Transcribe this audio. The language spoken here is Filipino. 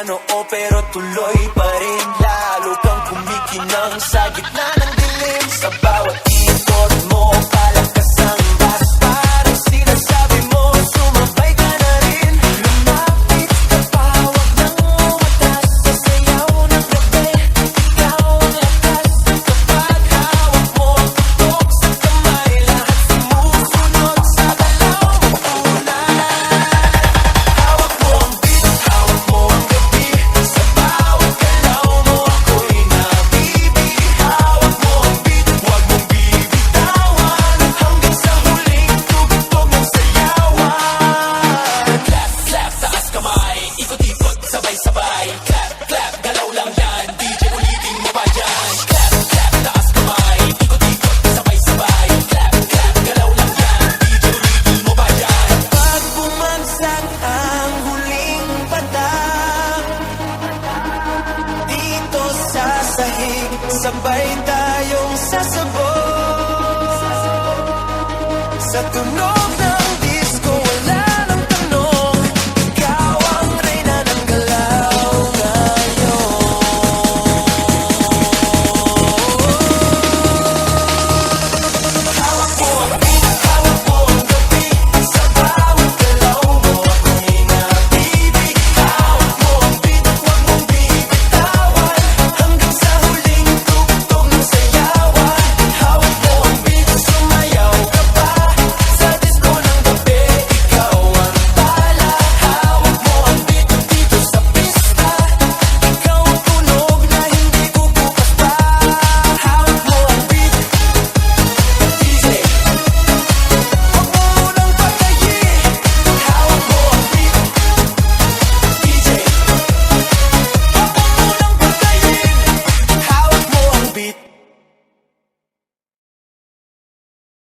noo pero tuloy pa rin. Lalo kang kumikinang sa gitna ng dilim. Sa bawat ikot mo, palakas ang bas. Parang sinasabi mo, sumabay ka na rin. Lumapit ka pa, wag nang umatas. Sa sayaw ng gabi, ikaw ang lakas. Kapag hawak mo, tutok sa kamay. Lahat sumusunod sa galaw mo tunay. Hawak mo ang beat, hawak mo ang gabi. Sa bawat galaw mo, ako'y nabibi. Hawak mo ang beat, huwag mong bibitawan. Hanggang sa huling tugtog ng sayawan. Clap, clap, taas kamay. Ikot-ikot, sabay-sabay. Clap, clap, galaw lang yan. DJ, ulitin mo pa dyan. Clap, clap, taas kamay. Ikot-ikot, sabay-sabay. Clap, clap, galaw lang yan. DJ, ulitin mo pa dyan. Pag bumagsak ang huling patak, dito sa sahig, sabay tayong sasabog sa tunog